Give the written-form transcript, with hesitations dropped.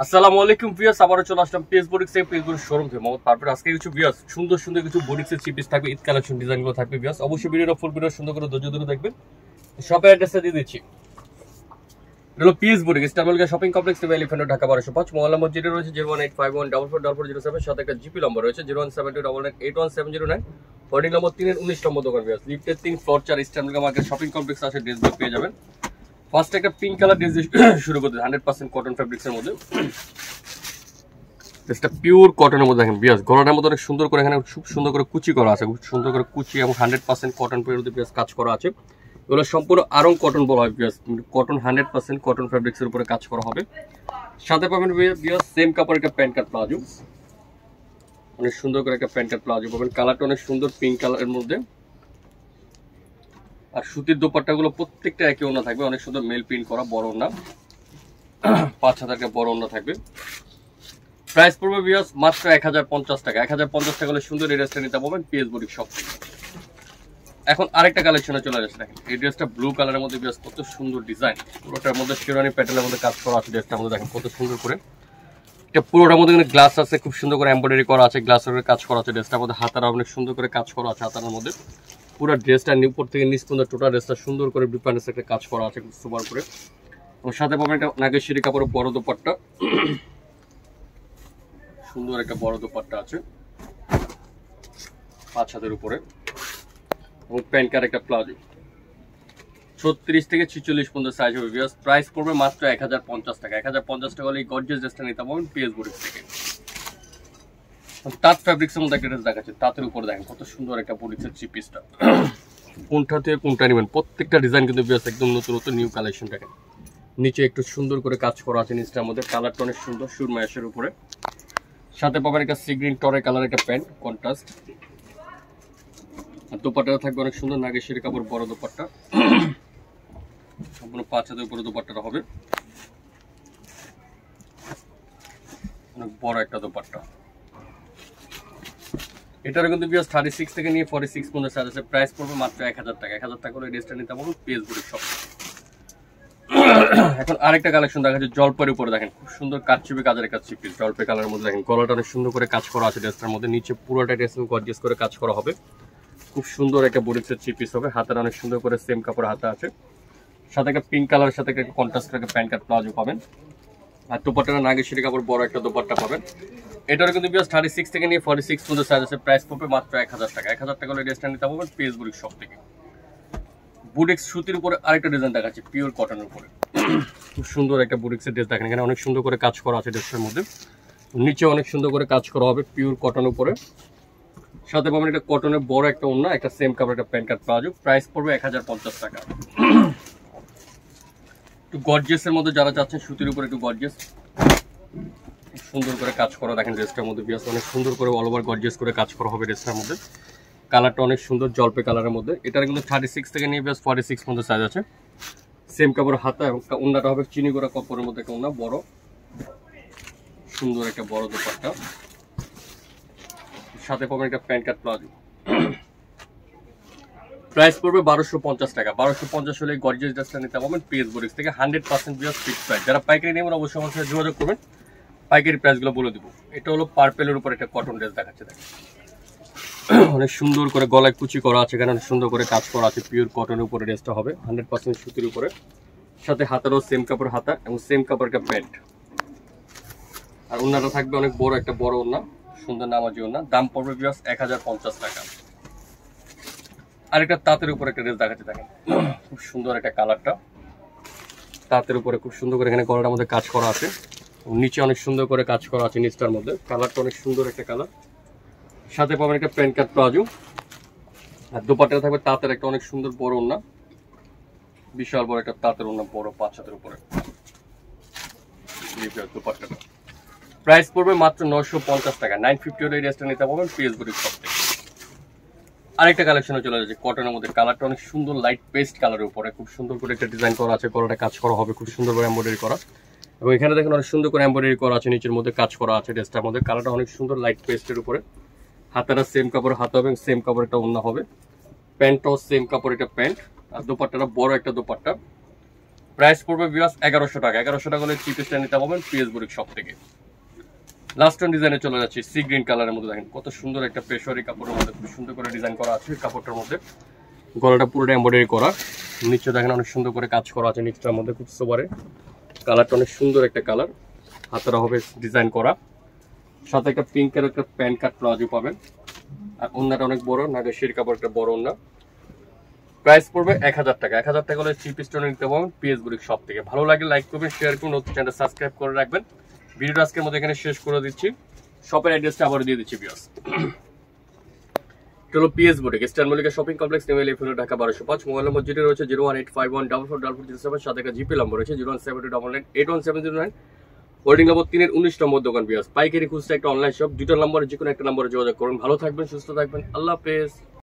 আসসালামু আলাইকুম ভিউয়ার্স, আবারও চলে আসলাম পেজ বুটিক্স এর পেজ বুটিক্স শোরুম থেকে। তারপরে আজকে কিছু ভিউয়ার্স সুন্দর সুন্দর কিছু বুটিক্সের থ্রি পিস থাকবে, ঈদ কালেকশন ডিজাইনগুলো থাকবে ভিউয়ার্স। অবশ্যই ভিডিওটা ফুল ভিডিও সুন্দর করে ধৈর্য ধরে দেখবেন। শপের অ্যাড্রেসটা দিয়ে দিচ্ছি, এটা হলো পিএস বুটিক, ইস্টারবেলগা shopping complex, elephant Dhaka 1205। Mobile number যেটা রয়েছে 01851444407, সাথে একটা জিপি নম্বর রয়েছে 01729981709। হোর্ডিং নম্বর 3 19 নম্বর দোকান ভিউয়ার্স, লিফটের 3 ফ্লোর 4 ইস্টারবেলগা মার্কেট শপিং কমপ্লেক্স আছে। ড্রেস বুক পেয়ে যাবেন। ফার্স্ট একটা পিঙ্ক কালার ড্রেস শুরু করতে 100% কটন ফ্যাব্রিক্স এর মধ্যে, এটা পিওর কটনের মধ্যে দেখেন বিয়াস, গলাটার মধ্যে অনেক সুন্দর করে এখানে খুব সুন্দর করে কুচি করা আছে, খুব সুন্দর করে কুচি এবং 100% কটন পেয়ার বিয়াস কাজ করা আছে। এগুলো সম্পূর্ণ আরং কটন বলা হয় বিয়াস, কটন 100% কটন ফ্যাব্রিক্স এর উপরে কাজ করা হবে। সাথে পাবেন বিয়াস সেম কাপড় একটা প্যান্ট কাট প্লাজো, অনেক সুন্দর করে একটা প্যান্ট কাট প্লাজো পাবেন। কালারটা অনেক সুন্দর পিঙ্ক কালারের মধ্যে, আর সুতির দোপাট্টাগুলো প্রত্যেকটা একই ওড়না থাকবে, অনেক সুন্দর মেল প্রিন্ট করা বড় ওড়না, 5,000 বড় ওড়না থাকবে। প্রাইস পড়বে ভিউয়ার্স মাত্র 1050 টাকা। 1050 টাকা হলে সুন্দর এই ড্রেসটা নিতে পারবেন পিএস বুটিক শপ থেকে। এখন আরেকটা কালেকশনে চলে যাচ্ছে, দেখেন এই ড্রেসটা ব্লু কালারের মধ্যে ভিউয়ার্স কত সুন্দর ডিজাইন, পুরোটার মধ্যে শেরওয়ানি প্যাটার্নের মধ্যে কাজ করা আছে। ড্রেসটার মধ্যে দেখেন কত সুন্দর করে, এটা পুরোটার মধ্যে কিন্তু গ্লাস আছে, খুব সুন্দর করে এমব্রয়ডারি করা আছে, গ্লাসের কাজ করা আছে। ড্রেসটার মধ্যে হাতারা অনেক সুন্দর করে কাজ করা আছে হাতার মধ্যে। পুরো ড্রেসটা উপর থেকে নিচ পর্যন্ত টোটাল ড্রেসটা সুন্দর করে ডিফারেন্স একটা কাজ করা আছে সুপার করে। এবং সাথে পাবেন একটা নাগেশ্বরী কাপড়ের বড় দোপাট্টা, সুন্দর একটা বড় দোপাট্টা আছে 5 হাতের উপরে, এবং প্যান্ট কার একটা প্লাজো 36 থেকে 46 পর্যন্ত সাইজ হবে ভিউয়ার্স। প্রাইস পড়বে মাত্র 1050 টাকা। 1050 টাকা হলে এই গর্জিয়াস ড্রেসটা নিতে পারবেন পিএস বুটিক থেকে। তাঁত ফ্যাব্রিক্সের মধ্যে একটা ড্রেস দেখাচ্ছে, তাঁতের উপরে দেখেন কত সুন্দর একটা বুটিক্সের থ্রি পিসটা। কোনটা থেকে কোনটা নেবেন, প্রত্যেকটা ডিজাইন কিন্তু ভিউয়ার্স একদম নতুন নতুন নিউ কালেকশন। দেখেন নিচে একটু সুন্দর করে কাজ করা আছে, নিচটার মধ্যে কালারটা অনেক সুন্দর সুরমা অ্যাশের উপরে। সাথে পাবেন একটা সি গ্রিন টরে কালার একটা প্যান্ট কন্ট্রাস্ট, আর দোপাট্টা থাকবে অনেক সুন্দর নাগেশ্বরী কাপড় বড় দোপাট্টা, সম্পূর্ণ 5 হাতের উপরে দোপাট্টাটা হবে, অনেক বড় একটা দোপাট্টা। এটার কিন্তু বিয়াস 36 থেকে নিয়ে 46 পর্যন্ত সাইজ আছে। প্রাইস পড়বে মাত্র 1000 টাকা। 1000 টাকা করে ড্রেসটা নিতে পারবেন পিএস বুটিক শপ। এখন আরেকটা কালেকশন দেখা যাচ্ছে জলপাইয়ের উপরে, দেখেন খুব সুন্দর কাটছবি কাজের একটা থ্রি পিস জলপাই কালারের মধ্যে। দেখেন গলাটা অনেক সুন্দর করে কাজ করা আছে ড্রেসটার মধ্যে, নিচে পুরোটা ড্রেস গর্জিয়াস করে কাজ করা হবে। খুব সুন্দর একটা বুটিক্সের থ্রি পিস হবে, হাতের অনেক সুন্দর করে সেম কাপড় হাতে আছে। সাথে একটা পিঙ্ক কালারের সাথে একটা কন্ট্রাস্ট করে প্যান্ট কাট প্লাজো পাবেন, আর দোপাট্টাটা নাগেশ্বরী কাপড় বড় একটা দোপাট্টা পাবেন। এটারও কিন্তু বিয়াস 36 থেকে নিয়ে 46 পর্যন্ত সাইজ আছে। প্রাইস পড়বে মাত্র 1000 টাকা। 1000 টাকা হলে ড্রেসটা নিতে পারবেন পিএস বুটিক শপ থেকে। বুটিক্স সুতির উপরে আরেকটা ডিজাইন দেখাচ্ছে পিওর কটনের উপরে, খুব সুন্দর একটা বুটিক্সের ড্রেস। দেখেন এখানে অনেক সুন্দর করে কাজ করা আছে ড্রেসের মধ্যে, নিচে অনেক সুন্দর করে কাজ করা হবে পিওর কটন উপরে। সাথে পাবেন একটা কটনের বড় একটা ওড়না, একটা সেম কাপড় একটা প্যান্ট কাট প্লাজো। প্রাইস পড়বে 1050 টাকা। একটু গর্জিয়াস এর মধ্যে যারা চাচ্ছেন সুতির উপরে একটু গর্জিয়াস সুন্দর করে কাজ করা, দেখেন ড্রেসটার মধ্যে বিয়াস অনেক সুন্দর করে অল ওভার গর্জিয়াস করে কাজ করা হবে ড্রেসটার মধ্যে। কালারটা অনেক সুন্দর জলপাই কালারের মধ্যে। এটার কিন্তু 36 থেকে নিয়ে বিয়াস 46 পর্যন্ত সাইজ আছে। সেম কাপড় হাতা এবং ওড়নাটা হবে চিনি করা কাপড়ের মধ্যে একটা ওড়না, বড় সুন্দর একটা বড় দোপাট্টা, সাথে পাবেন একটা প্যান্ট কাট প্লাজো। প্রাইস পড়বে 1250 টাকা। 1250 হলে গর্জিয়াস ড্রেসটা নিতে পারবেন পিএস বুটিক্স থেকে। 100% বিয়াস ফিক্সড প্রাইস। যারা পাইকারি নেবেন অবশ্যই আমার সাথে যোগাযোগ করবেন, পাইকারি প্রাইসগুলো বলে দিব। এটা হলো পার্পেলের উপর একটা কটন ড্রেস দেখাচ্ছে, দেখেন অনেক সুন্দর করে গলায় কুচি করা আছে, এখানে অনেক সুন্দর করে কাজ করা আছে, পিওর কটনের উপরে ড্রেসটা হবে 100% সুতির উপরে। সাথে হাতারও সেম কাপড় হাতা এবং সেম কাপড় একটা প্যান্ট, আর ওড়নাটা থাকবে অনেক বড় একটা বড় ওড়না, সুন্দর নামাজি ওড়না। দাম পড়বে বিয়াস 1050 টাকা। আরেকটা তাঁতের উপরে একটা ড্রেস দেখাচ্ছে, দেখেন খুব সুন্দর একটা কালারটা, তাঁতের উপরে খুব সুন্দর করে এখানে গলাটার মধ্যে কাজ করা আছে, নিচে অনেক সুন্দর করে কাজ করা আছে নিচটার মধ্যে। কালারটা অনেক সুন্দর একটা কালার। সাথে পাবেন একটা প্যান্ট কাট প্লাজো, আর দোপাট্টা থাকবে তাঁতের একটা অনেক সুন্দর বড় ওড়না, বিশাল বড় একটা তাঁতের ওড়না, বড় 5 হাতের উপরে দোপাট্টাটা। প্রাইস পড়বে মাত্র 950 টাকা। 950 হলে এই ড্রেসটা নিতে পারবেন পিএস বুটিক শপ থেকে। আরেকটা কালেকশনে চলে যাচ্ছে কটনের মধ্যে, কালারটা অনেক সুন্দর লাইট পেস্ট কালারের উপরে, খুব সুন্দর করে একটা ডিজাইন করা আছে, গলাটা কাজ করা হবে খুব সুন্দর করে এমব্রয়ডারি করা, এবং এখানে দেখেন অনেক সুন্দর করে এমব্রয়ডারি করা আছে, নিচের মধ্যে কাজ করা আছে ড্রেসটার মধ্যে। কালারটা অনেক সুন্দর লাইট পেস্টের উপরে, হাতাটা সেম কাপড় হাতা এবং সেম কাপড় একটা ওড়না হবে, প্যান্টটাও সেম কাপড় একটা প্যান্ট, আর দোপাট্টাটা বড় একটা দোপাট্টা, প্রাইস পড়বে ভিউয়ার্স 1100 টাকা। 1100 টাকা হলে চিপেস্টটা নিতে পারবেন পিএস বুটিক শপ থেকে। লাস্ট ওয়ান ডিজাইনে চলে যাচ্ছি, সি গ্রিন কালারের মধ্যে দেখেন কত সুন্দর একটা পেশোয়ারি কাপড়ের মধ্যে খুব সুন্দর করে ডিজাইন করা আছে কাপড়টার মধ্যে। গলাটা পুরোটা এমব্রয়ডারি করা, নিচে দেখেন অনেক সুন্দর করে কাজ করা আছে নিচটার মধ্যে খুব সোবারে। কালারটা অনেক সুন্দর একটা কালার, হাতারা হবে ডিজাইন করা, সাথে একটা পিঙ্কের একটা প্যান্ট কাট প্লাজো পাবেন। আর ওন্নাটা অনেক বড়, নাগেশ্বরী কাপড় একটা বড় ওন্না। প্রাইস পড়বে 1000 টাকা। 1000 টাকা হলে চিপ স্টোন নিতে পারবেন পিএস বুটিক শপ থেকে। ভালো লাগলে লাইক করবেন, শেয়ার করুন, নতুন চ্যানেল সাবস্ক্রাইব করে রাখবেন। ভিডিওটা আজকের মধ্যে এখানে শেষ করে দিচ্ছি। শপের অ্যাড্রেসটা আবার দিয়ে দিচ্ছি ভিউয়ার্স। চলো PS boutique, star Mallika shopping complex, new elephant, Dhaka 1205। Mobile number যেটা রয়েছে 01851444407, সাথে একটা জিপি নম্বর রয়েছে 01729817009। হোল্ডিং নম্বর 3-এর 19 নম্বর দোকান ভিউয়ার্স। পাইকারি খুচরা একটা অনলাইন শপ, দুটো নম্বরে যে কোনো একটা নম্বরে যোগাযোগ করুন। ভালো থাকবেন, সুস্থ থাকবেন, আল্লাহ হাফেজ।